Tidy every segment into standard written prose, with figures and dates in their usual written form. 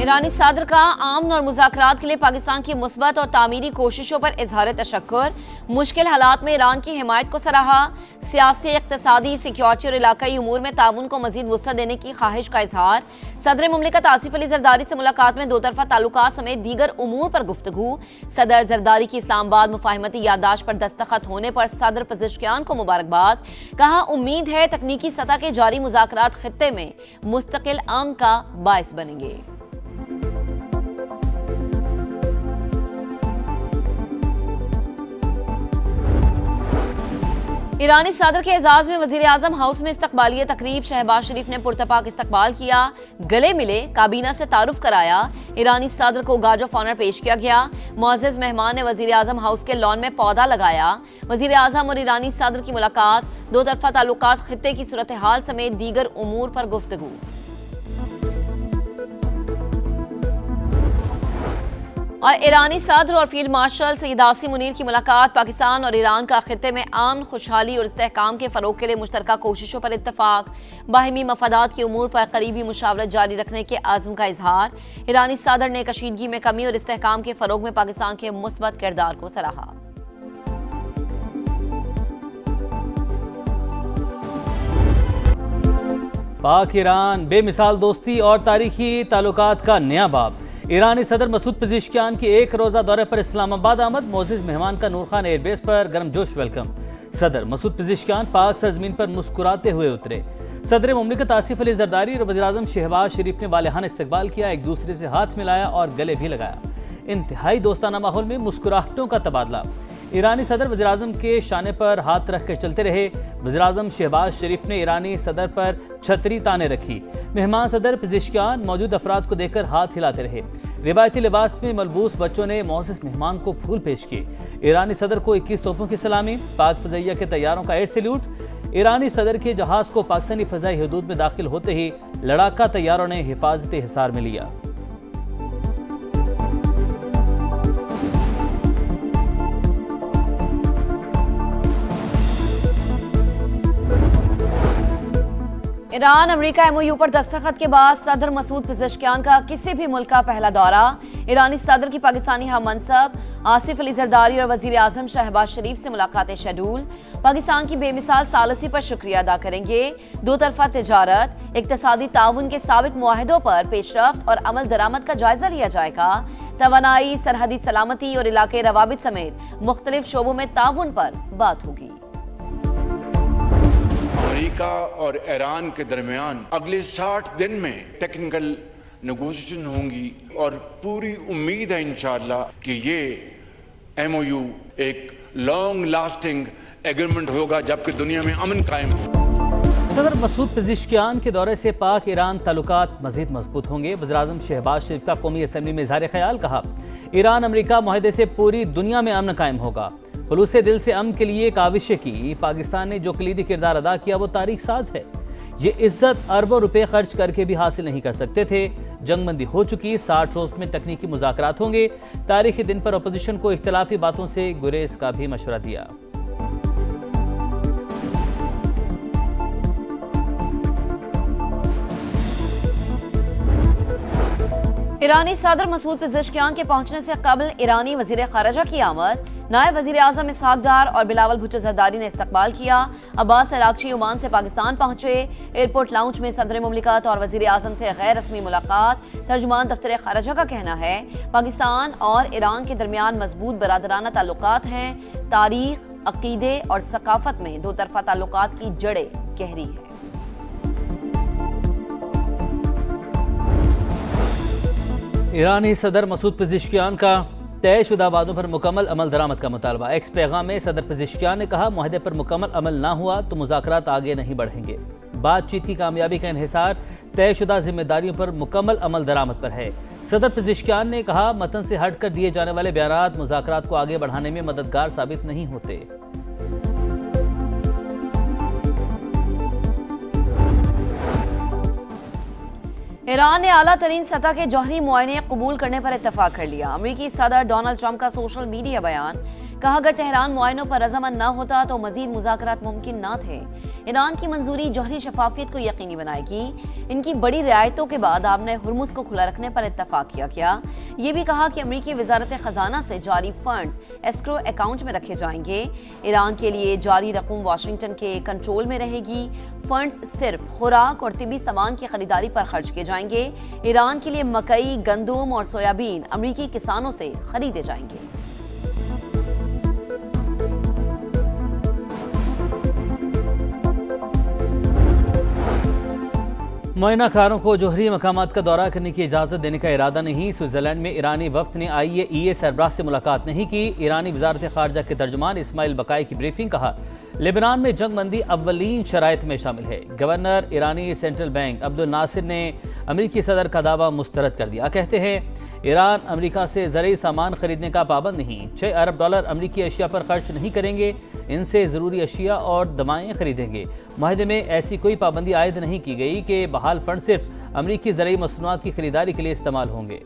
ईरानी सदर का अमन और मुज़ाकरात के लिए पाकिस्तान की मुस्बत और तामीरी कोशिशों पर इजहार तशक्कुर। मुश्किल हालात में ईरान की हिमायत को सराहा। सियासी, इक़्तिसादी, सिक्योरिटी और इलाकाई उमूर में ताउन को मजीद वुसअत देने की ख्वाहिश का इजहार। सदर मुमलिकत आसिफ अली जरदारी से मुलाकात में दो तरफा ताल्लुकात समेत दीगर उमूर पर गुफ्तगू। सदर जरदारी की इस्लामाबाद मुफाहमती याददाश्त पर दस्तखत होने पर सदर पज़ेश्कियान को मुबारकबाद। कहा, उम्मीद है तकनीकी सतह के जारी मुज़ाकरात खित्ते में मुस्तकिल अमन का बाइस बनेंगे। ईरानी सदर के एजाज में वजीर आजम हाउस में इस्तकबालिया तकरीब। शहबाज शरीफ ने पुरतपाक इस्तकबाल किया, गले मिले, काबीना से तारुफ कराया। ईरानी सदर को गार्ड ऑफ ऑनर पेश किया गया। मुअज़्ज़ज़ मेहमान ने वजीर आजम हाउस के लॉन में पौधा लगाया। वजीर आजम और ईरानी सदर की मुलाकात, दो तरफा ताल्लुकात, खित्ते की सूरत हाल समेत दीगर उमूर पर गुफ्तगू। और ईरानी सदर और फील्ड मार्शल सईद आसिम मुनीर की मुलाकात। पाकिस्तान और ईरान का खित्ते में अमन, खुशहाली और इस्तेहकाम के फरोग के लिए मुश्तरका कोशिशों पर इत्तफाक। बाहिमी मफादात के उमूर पर करीबी मुशावरत जारी रखने के आज़म का इजहार। ईरानी सदर ने कशीदगी में कमी और इस्तेहकाम के फरोग में पाकिस्तान के मुस्बत किरदार को सराहा। पाक ईरान बेमिसाल दोस्ती और तारीखी ताल्लुकात का नया बाब। ईरानी सदर मसूद पज़ेश्कियान के एक रोज़ा दौरे पर इस्लामाबाद आमद। मोअज़्ज़ज़ मेहमान का नूर खान एयरबेस पर गर्मजोश वेलकम। सदर मसूद पज़ेश्कियान पाक सरजमीन पर मुस्कुराते हुए उतरे। सदर मुमलिकत आसिफ अली जरदारी और वज़ीर आज़म शहबाज शरीफ ने वालिहाना इस्तकबाल किया, एक दूसरे से हाथ मिलाया और गले भी लगाया। इंतहाई दोस्ताना माहौल में मुस्कुराहटों का तबादला। ईरानी सदर वज़ीर आज़म के शाने पर हाथ रख कर चलते रहे। वज़ीर आज़म शहबाज शरीफ ने ईरानी सदर पर छतरी ताने रखी। मेहमान सदर पज़ेश्कियान मौजूद अफराद को देखकर हाथ हिलाते रहे। रिवायती लिबास में मलबूस बच्चों ने मुअज़्ज़ज़ मेहमान को फूल पेश किए। ईरानी सदर को 21 तोपों की सलामी। पाक फ़ज़ाइया के तैयारों का एयर सैल्यूट। ईरानी सदर के जहाज़ को पाकिस्तानी फ़ज़ाई हदूद में दाखिल होते ही लड़ाका तैयारों ने हिफाजत हिसार में लिया। ईरान अमेरिका एमओयू पर दस्तखत के बाद सदर मसूद पज़ेश्कियान का किसी भी मुल्क का पहला दौरा। ईरानी सदर की पाकिस्तानी हम मनसब आसिफ अली जरदारी और वजीर आजम शहबाज शरीफ से मुलाकातें शेड्यूल। पाकिस्तान की बेमिसाल सालसी पर शुक्रिया अदा करेंगे। दो तरफा तिजारत, इक्तिसादी ताउन के साबिक मुआहदों पर पेशरफ्त और अमल दरामद का जायजा लिया जाएगा। तवानाई, सरहदी सलामती और इलाके रवाबित समेत मुख्तलिफ शोबों में ताउन पर बात होगी। अमेरिका और ईरान के दरमियान अगले 60 दिन में टेक्निकल नेगोशिएशन होंगी और पूरी उम्मीद है इंशाअल्लाह कि ये एमओयू एक लॉन्ग लास्टिंग एग्रीमेंट होगा जबकि दुनिया में अमन कायम हो। सदर मसूद पज़ेश्कियान के दौरे से पाक ईरान ताल्लुकात मजीद मजबूत होंगे। वज़ीर आज़म शहबाज शरीफ का कौमी असम्बली में इज़हार ख्याल। कहा, ईरान अमेरिका मुआहदे से पूरी दुनिया में अमन कायम होगा। खुलूसे दिल से अमन के लिए काविशें की। पाकिस्तान ने जो कलीदी किरदार अदा किया वो तारीख साज है। ये इज्जत अरबों रुपए खर्च करके भी हासिल नहीं कर सकते थे। जंगबंदी हो चुकी, 60 रोज में तकनीकी मुज़ाकरात होंगे। तारीखी दिन पर अपोजिशन को इख्तिलाफी बातों से गुरेज का भी मशवरा दिया। ईरानी सदर मसूद पज़ेश्कियान के पहुंचने से कबल ईरानी वजीर खारजा की आमद। नायब वजीर आजम इसहाक डार और बिलावल भुट्टो जरदारी ने इस्तकबाल किया। अब्बास अरागची ओमान से पाकिस्तान पहुंचे। एयरपोर्ट लाउंज में सदर मुमलिकत और वजीर आजम से गैर रस्मी मुलाकात। तर्जुमान दफ्तर खारजा का कहना है, पाकिस्तान और ईरान के दरमियान मजबूत बरादराना ताल्लुकात हैं। तारीख, अकीदे और सकाफत में दो तरफा ताल्लुकात की जड़ें गहरी है। ईरानी सदर मसूद पज़ेश्कियान का तयशुदा वादों पर मुकम्मल अमल दरामद का मुतालबा। एक्स पैगाम में सदर पज़ेश्कियान ने कहा, मुआहदे पर मुकम्मल अमल ना हुआ तो मुज़ाकरात आगे नहीं बढ़ेंगे। बातचीत की कामयाबी का इन्हिसार तयशुदा जिम्मेदारियों पर मुकम्मल अमल दरामद पर है। सदर पज़ेश्कियान ने कहा, मतन से हट कर दिए जाने वाले बयानात मुज़ाकरात को आगे बढ़ाने में मददगार साबित नहीं होते। ईरान ने आला तरीन सतह के जौहरी मुआयने कबूल करने पर इत्तफाक कर लिया। अमेरिकी सदर डोनाल्ड ट्रंप का सोशल मीडिया बयान। कहा, अगर तेहरान मुआयनों पर रजामंद न होता तो मजीद मुज़ाकरात मुमकिन न थे। ईरान की मंजूरी जौहरी शफाफियत को यकीनी बनाएगी। इनकी बड़ी रियायतों के बाद आपने हुर्मुज को खुला रखने पर इत्तफाक किया गया। ये भी कहा कि अमरीकी वजारत खजाना से जारी फंड्स एस्क्रो अकाउंट में रखे जाएंगे। ईरान के लिए जारी रकम वाशिंगटन के कंट्रोल में रहेगी। फंड्स सिर्फ खुराक और तिबी सामान की खरीदारी पर खर्च किए जाएंगे। ईरान के लिए मकई, गंदम और सोयाबीन अमरीकी किसानों से खरीदे जाएंगे। मुआयनाकारों को जोहरी मकामात का दौरा करने की इजाज़त देने का इरादा नहीं। स्विट्ज़रलैंड में ईरानी वफ्द ने IAEA सरबराह से मुलाकात नहीं की। ईरानी वजारत खारजा के तर्जुमान इस्माइल बकाई की ब्रीफिंग। कहा, लेबनान में जंग बंदी अव्वलीन शराइत में शामिल है। गवर्नर ईरानी सेंट्रल बैंक अब्दुल नासिर ने अमरीकी सदर का दावा मुस्तरद कर दिया। कहते हैं ईरान अमरीका से ज़रूरी सामान खरीदने का पाबंद नहीं। $6 अरब अमरीकी अशिया पर खर्च नहीं करेंगे। इनसे ज़रूरी अशिया और दवाएँ खरीदेंगे। माहदे में ऐसी कोई पाबंदी आयद नहीं की गई कि बहाल फंड सिर्फ अमरीकी ज़रूरी मसनूआत की खरीदारी के लिए इस्तेमाल होंगे।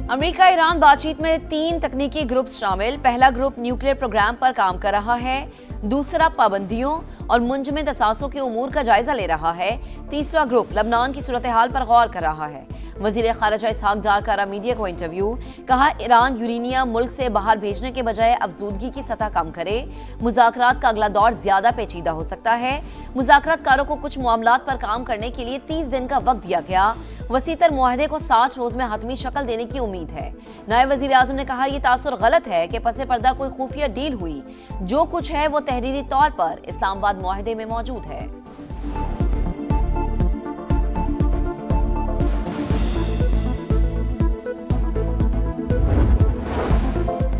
अमेरिका ईरान बातचीत में 3 तकनीकी ग्रुप शामिल। पहला ग्रुप न्यूक्लियर प्रोग्राम पर काम कर रहा है। दूसरा पाबंदियों और मुंजमद असासों के उमूर का जायजा ले रहा है। तीसरा ग्रुप लबनान की सूरत हाल पर गौर कर रहा है। वजीर खारजा इसहाक डार का मीडिया को इंटरव्यू। कहा, ईरान यूरेनियम मुल्क से बाहर भेजने के बजाय अफजूदगी की सतह कम करे। मुज़ाकरात का अगला दौर ज्यादा पेचीदा हो सकता है। मुज़ाकरातकारों को कुछ मामलात पर काम करने के लिए 30 दिन का वक्त दिया गया। वसीतर मुआहदे को 60 रोज में हतमी शक्ल देने की उम्मीद है। नायब वजीर आजम ने कहा, यह तासुर गलत है कि पसे पर्दा कोई खुफिया डील हुई। जो कुछ है वो तहरीरी तौर पर इस्लामाबाद मुआहदे में मौजूद है।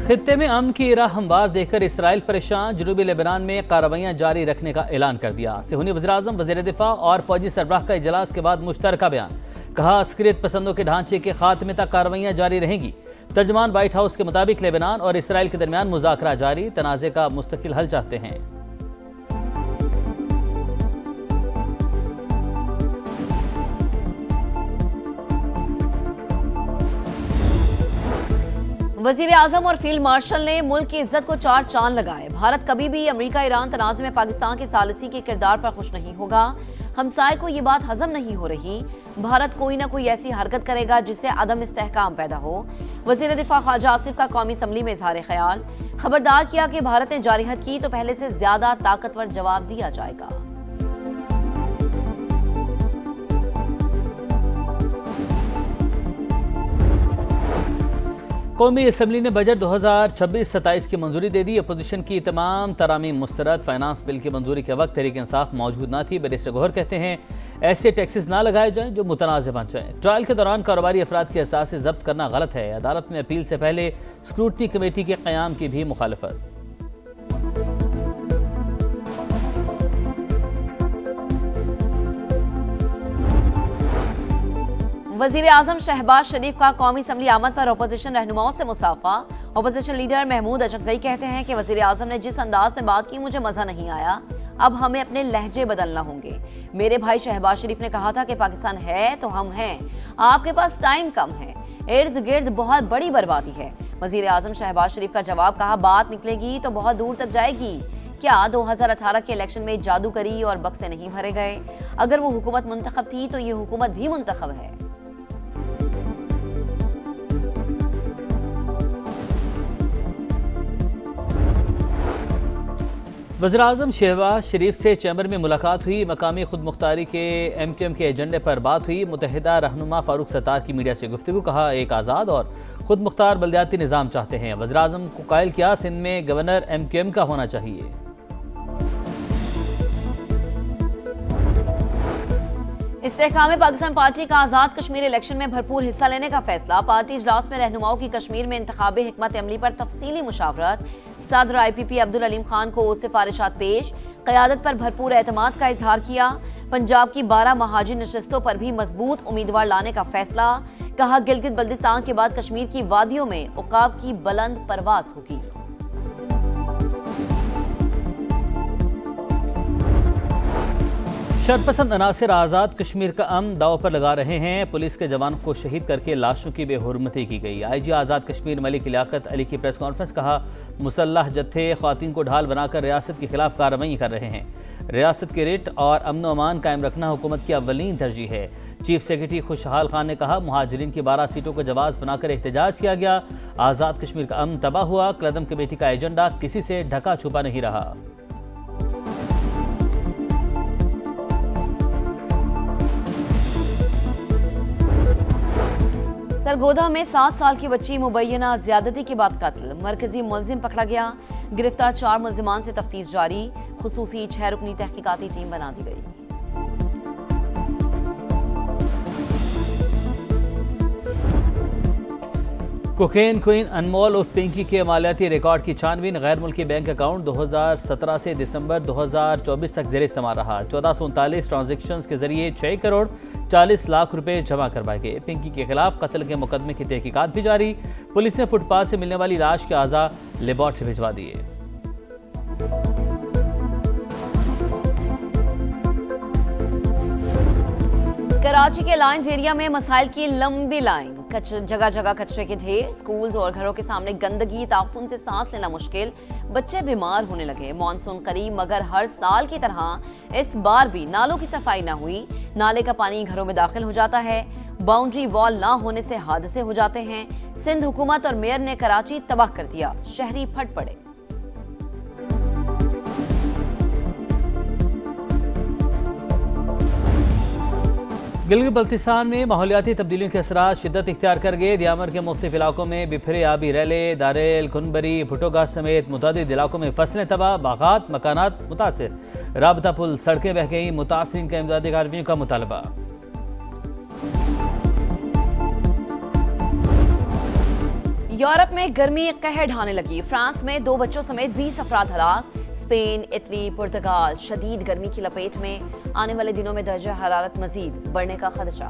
खित्ते में अमन की राह हमवार देखकर इसराइल परेशान। जनूबी लेबनान में कार्रवाइयां जारी रखने का ऐलान कर दिया। सेहूनी वज़ीर-ए-आज़म, वज़ीर दिफा और फौजी सरबराह का इजलास के बाद मुश्तरका बयान। कहा, अस्करियत पसंदों के ढांचे के खात्मे तक कार्रवाइयां जारी रहेंगी। तर्जुमान व्हाइट हाउस के मुताबिक लेबनान और इसराइल के दरमियान मुज़ाकरा जारी, तनाज़े का मुस्तकिल हल चाहते हैं। वजीर आजम और फील्ड मार्शल ने मुल्क की इज्जत को 4 चांद लगाए। भारत कभी भी अमेरिका ईरान तनाज़े में पाकिस्तान के सालिसी के किरदार पर खुश नहीं होगा। हमसाये को ये बात हजम नहीं हो रही। भारत कोई ना कोई ऐसी हरकत करेगा जिससे अदम इस्तेहकाम पैदा हो। वजीर दिफा ख्वाजा आसिफ का कौमी असम्बली में इजहार ख्याल। खबरदार किया कि भारत ने जारी हद की तो पहले से ज्यादा ताकतवर जवाब दिया जाएगा। कौमी असम्बली ने बजट 2026-27 की मंजूरी दे दी। अपोजिशन की तमाम तरामीम मुस्तरद। फाइनेंस बिल की मंजूरी के वक्त तहरीक इंसाफ मौजूद ना थी। बैरिस्टर गौहर कहते हैं, ऐसे टैक्सेस ना लगाए जाएं जो मुतनाज़ बन जाएं। ट्रायल के दौरान कारोबारी अफराद के असासे जब्त करना गलत है। अदालत में अपील से पहले स्क्रूटनी कमेटी के क़याम की भी मुखालफत। वजीर आजम शहबाज शरीफ का कौमी असम्बली आमद पर अपोजिशन रहनुमाओं से मुसाफा। अपोजिशन लीडर महमूद अशरफजई कहते हैं कि वजीर आजम ने जिस अंदाज में बात की मुझे मजा नहीं आया। अब हमें अपने लहजे बदलना होंगे। मेरे भाई शहबाज शरीफ ने कहा था कि पाकिस्तान है तो हम हैं, आपके पास टाइम कम है, इर्द गिर्द बहुत बड़ी बर्बादी है। वजीर आजम शहबाज शरीफ का जवाब। कहा, बात निकलेगी तो बहुत दूर तक जाएगी। क्या 2018 के इलेक्शन में जादूगरी और बक्से नहीं भरे गए? अगर वो हुकूमत मुंतखब थी तो ये हुकूमत भी मुंतखब है। वज़ीर-ए-आज़म शहबाज शरीफ से चैम्बर में मुलाकात हुई। मकामी खुद मुख्तारी के MQM के एजेंडे पर बात हुई। मुतहदा रहनुमा फारूक सत्तार की मीडिया से गुफ्तगू। कहा, एक आज़ाद और खुद मुख्तार बल्दियाती निज़ाम चाहते हैं। वज़ीर-ए-आज़म को कायल किया, सिंध में गवर्नर MQM का होना चाहिए। इस्तेहकाम पाकिस्तान पार्टी का आज़ाद कश्मीर इलेक्शन में भरपूर हिस्सा लेने का फैसला। पार्टी इजलास में रहनुमाओं की कश्मीर में इंतखाबी हिकमत अमली पर तफसीली मुशावरत। सदर IPP अब्दुल अलीम खान को सिफारिशात पेश। क़यादत पर भरपूर एतमाद का इजहार किया। पंजाब की 12 महाजिर नशस्तों पर भी मजबूत उम्मीदवार लाने का फैसला। कहा, गिलगित बल्तिस्तान के बाद कश्मीर की वादियों में उकाब की बुलंद परवाज होगी। शरपसंद अनासिर आज़ाद कश्मीर का अमन दाव पर लगा रहे हैं। पुलिस के जवान को शहीद करके लाशों की बेहुरमती की गई। IG आज़ाद कश्मीर मलिक लियाकत अली की प्रेस कॉन्फ्रेंस कहा, मुसल्लह जत्थे ख्वातीन को ढाल बनाकर रियासत के खिलाफ कार्रवाई कर रहे हैं। रियासत के रिट और अमन अमान कायम रखना हुकूमत की अव्वलीन तरजीह है। चीफ सेक्रेटरी खुशहाल खान ने कहा, मुहाजिरीन की 12 सीटों को जवाब बनाकर एहतजाज किया गया। आज़ाद कश्मीर का अमन तबाह हुआ। कदम कमेटी का एजेंडा किसी से ढका छुपा नहीं रहा। सरगोधा में 7 साल की बच्ची मुबैना ज्यादती के बाद कत्ल। मरकजी मुलजिम पकड़ा गया। गिरफ्तार 4 मुलजिमान से तफ्तीश जारी। खुसूसी 6 रुकनी तहकीकाती टीम बना दी गई। कोकेन क्वीन अनमोल उर्फ पिंकी के मालियाती रिकॉर्ड की छानबीन। गैर मुल्की बैंक अकाउंट 2017 से दिसंबर 2024 तक जेर इस्तेमाल रहा। 1439 ट्रांजेक्शन्स के जरिए 6 करोड़ 40 लाख रुपए जमा करवाए गए। पिंकी के खिलाफ कत्ल के मुकदमे की तहकीकात भी जारी। पुलिस ने फुटपाथ से मिलने वाली लाश के अज़ा लेबॉरेटरी भिजवा दिए। कराची के लाइंस एरिया में मसाइल की लंबी लाइन। जगह जगह कचरे के ढेर। स्कूल्स और घरों के सामने गंदगी, ताफुन से सांस लेना मुश्किल। बच्चे बीमार होने लगे। मॉनसून करीब, मगर हर साल की तरह इस बार भी नालों की सफाई न हुई। नाले का पानी घरों में दाखिल हो जाता है। बाउंड्री वॉल ना होने से हादसे हो जाते हैं। सिंध हुकूमत और मेयर ने कराची तबाह कर दिया। शहरी फट पड़े। गिलगित बल्तिस्तान में माहौलियाती तब्दीलियों के असरात शिद्दत इख्तियार कर गए। दियामर के मुख्तलिफ इलाकों में बिफरे आबी रैले, दारेल, खुनबरी, भुटोगा समेत मुतादिद इलाकों में फसलें तबाह, बागात, मकानात मुतासिर। राबता पुल, सड़कें बह गई। मुतासरीन का इमदादी कार्रवाइयों का मुतालबा। यूरोप में गर्मी कहर ढाने लगी। फ्रांस में 2 बच्चों समेत 20 अफराद हलाक। स्पेन, इटली, पुर्तगाल शदीद गर्मी की लपेट में। आने वाले दिनों में दर्जा हरारत मजीद बढ़ने का खदशा।